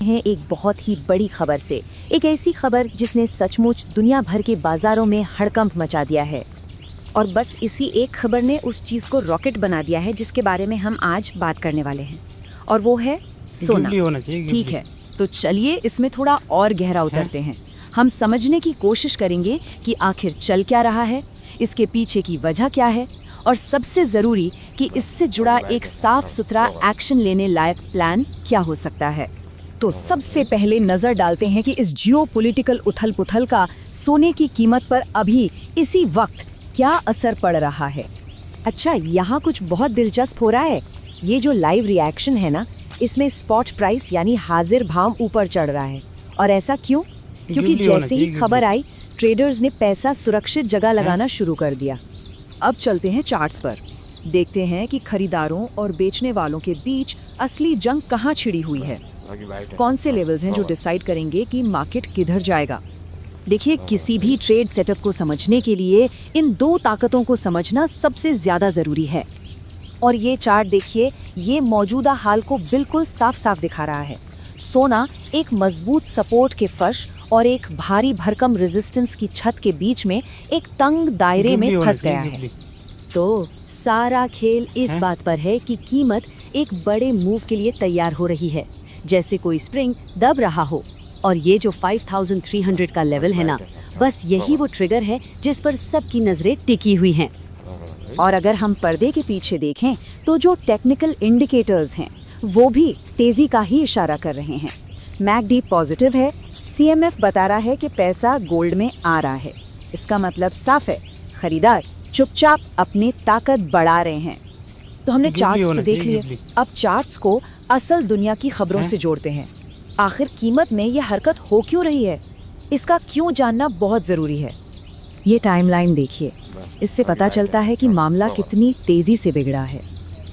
हैं एक बहुत ही बड़ी खबर से, एक ऐसी खबर जिसने सचमुच दुनिया भर के बाजारों में हड़कंप मचा दिया है। और बस इसी एक खबर ने उस चीज़ को रॉकेट बना दिया है जिसके बारे में हम आज बात करने वाले हैं, और वो है सोना। ठीक है, तो चलिए इसमें थोड़ा और गहरा उतरते हैं। हम समझने की कोशिश करेंगे कि आखिर चल क्या रहा है, इसके पीछे की वजह क्या है, और सबसे ज़रूरी कि इससे जुड़ा एक साफ सुथरा एक्शन लेने लायक प्लान क्या हो सकता है। तो सबसे पहले नज़र डालते हैं कि इस जियोपॉलिटिकल उथल-पुथल का सोने की कीमत पर अभी इसी वक्त क्या असर पड़ रहा है। अच्छा, यहाँ कुछ बहुत दिलचस्प हो रहा है। ये जो लाइव रिएक्शन है ना, इसमें स्पॉट प्राइस यानी हाजिर भाव ऊपर चढ़ रहा है। और ऐसा क्यों? क्योंकि जैसे ही खबर आई, ट्रेडर्स ने पैसा सुरक्षित जगह लगाना शुरू कर दिया। अब चलते हैं चार्ट्स पर, देखते हैं कि खरीदारों और बेचने वालों के बीच असली जंग कहाँ छिड़ी हुई है। कौन से लेवल्स हैं जो डिसाइड करेंगे कि मार्केट किधर जाएगा। देखिए, किसी भी ट्रेड सेटअप को समझने के लिए इन दो ताकतों को समझना सबसे ज़्यादा ज़रूरी है। और ये चार्ट देखिए, ये मौजूदा हाल को बिल्कुल साफ साफ दिखा रहा है। सोना एक मजबूत सपोर्ट के फर्श और एक भारी भरकम रेजिस्टेंस की छत के बीच में एक तंग दायरे में फंस गया है। तो सारा खेल इस बात पर है कि कीमत एक बड़े मूव के लिए तैयार हो रही है, जैसे कोई स्प्रिंग दब रहा हो। और ये जो 5300 का लेवल है ना, बस यही वो ट्रिगर है जिस पर सबकी नजरें टिकी हुई हैं। और अगर हम पर्दे के पीछे देखें तो जो टेक्निकल इंडिकेटर्स हैं वो भी तेजी का ही इशारा कर रहे हैं। मैकडी पॉजिटिव है, सीएमएफ बता रहा है कि पैसा गोल्ड में आ रहा है। इसका मतलब साफ है, खरीदार चुपचाप अपनी ताकत बढ़ा रहे हैं। तो हमने चार्ट्स तो देख लिए, अब चार्ट्स को असल दुनिया की खबरों से जोड़ते हैं। आखिर कीमत में ये हरकत हो क्यों रही है, इसका क्यों जानना बहुत ज़रूरी है। ये टाइमलाइन देखिए, इससे पता चलता है कि मामला कितनी तेज़ी से बिगड़ा है।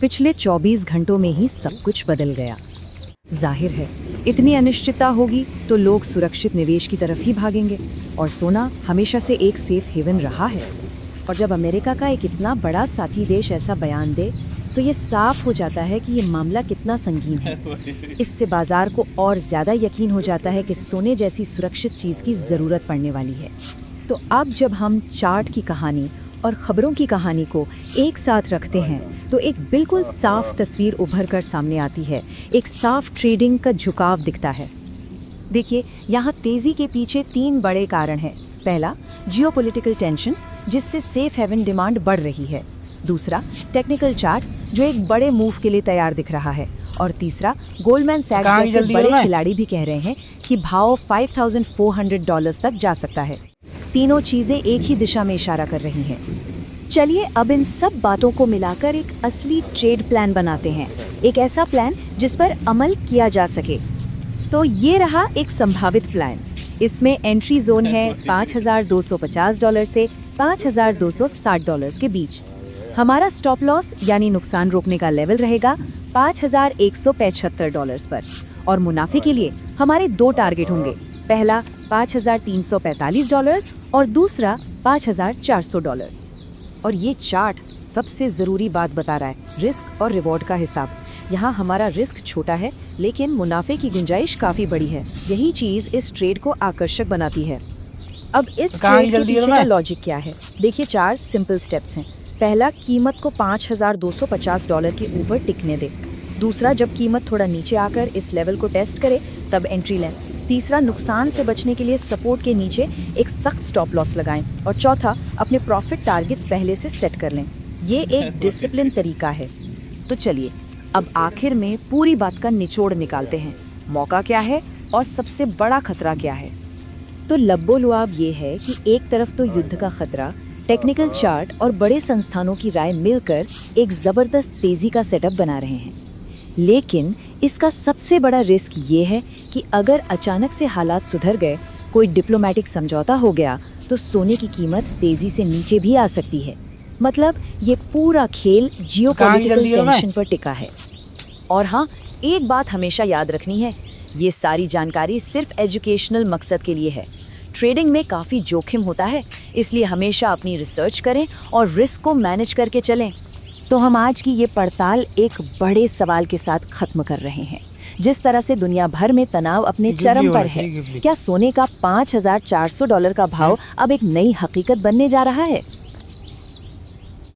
पिछले 24 घंटों में ही सब कुछ बदल गया। जाहिर है, इतनी अनिश्चितता होगी तो लोग सुरक्षित निवेश की तरफ ही भागेंगे, और सोना हमेशा से एक सेफ हेवन रहा है। और जब अमेरिका का एक इतना बड़ा साथी देश ऐसा बयान दे तो ये साफ हो जाता है कि ये मामला कितना संगीन है। इससे बाजार को और ज़्यादा यकीन हो जाता है कि सोने जैसी सुरक्षित चीज़ की ज़रूरत पड़ने वाली है। तो अब जब हम चार्ट की कहानी और ख़बरों की कहानी को एक साथ रखते हैं तो एक बिल्कुल साफ तस्वीर उभर कर सामने आती है। एक साफ ट्रेडिंग का झुकाव दिखता है। देखिए, यहाँ तेज़ी के पीछे 3 बड़े कारण हैं। पहला, जियोपॉलिटिकल टेंशन, जिससे सेफ हेवन डिमांड बढ़ रही है। दूसरा, टेक्निकल चार्ट जो एक बड़े मूव के लिए तैयार दिख रहा है। और तीसरा, गोल्डमैन सैक्स जैसे बड़े खिलाड़ी भी कह रहे हैं कि भाव $5,400 तक जा सकता है। तीनों चीजें एक ही दिशा में इशारा कर रही हैं। चलिए अब इन सब बातों को मिलाकर एक असली ट्रेड प्लान बनाते हैं, एक ऐसा प्लान जिस पर अमल किया जा सके। तो ये रहा एक संभावित प्लान। इसमें एंट्री जोन है $5,250 से $5,260 के बीच। हमारा स्टॉप लॉस यानी नुकसान रोकने का लेवल रहेगा $5,175 पर। और मुनाफे के लिए हमारे 2 टारगेट होंगे, पहला $5,345 और दूसरा $5,400। और ये चार्ट सबसे ज़रूरी बात बता रहा है, रिस्क और रिवॉर्ड का हिसाब। यहाँ हमारा रिस्क छोटा है लेकिन मुनाफे की गुंजाइश काफ़ी बड़ी है। यही चीज़ इस ट्रेड को आकर्षक बनाती है। अब इस ट्रेड के पीछे का लॉजिक क्या है? देखिए, 4 सिंपल स्टेप्स हैं। पहला, कीमत को $5,250 के ऊपर टिकने दे। दूसरा, जब कीमत थोड़ा नीचे आकर इस लेवल को टेस्ट करे तब एंट्री लें। तीसरा, नुकसान से बचने के लिए सपोर्ट के नीचे एक सख्त स्टॉप लॉस लगाएं। और चौथा, अपने प्रॉफिट टारगेट्स पहले से सेट कर लें। ये एक डिसिप्लिन तरीका है। तो चलिए अब आखिर में पूरी बात का निचोड़ निकालते हैं। मौका क्या है और सबसे बड़ा खतरा क्या है? तो लब्बो लुआब ये है कि एक तरफ तो युद्ध का खतरा, टेक्निकल चार्ट और बड़े संस्थानों की राय मिलकर एक ज़बरदस्त तेज़ी का सेटअप बना रहे हैं। लेकिन इसका सबसे बड़ा रिस्क ये है कि अगर अचानक से हालात सुधर गए, कोई डिप्लोमेटिक समझौता हो गया, तो सोने की कीमत तेज़ी से नीचे भी आ सकती है। मतलब ये पूरा खेल जियोपॉलिटिकल टेंशन पर टिका है। और हाँ, एक बात हमेशा याद रखनी है, ये सारी जानकारी सिर्फ एजुकेशनल मकसद के लिए है। ट्रेडिंग में काफ़ी जोखिम होता है, इसलिए हमेशा अपनी रिसर्च करें और रिस्क को मैनेज करके चलें। तो हम आज की ये पड़ताल एक बड़े सवाल के साथ खत्म कर रहे हैं। जिस तरह से दुनिया भर में तनाव अपने चरम पर है, क्या सोने का $5,400 का भाव अब एक नई हकीकत बनने जा रहा है?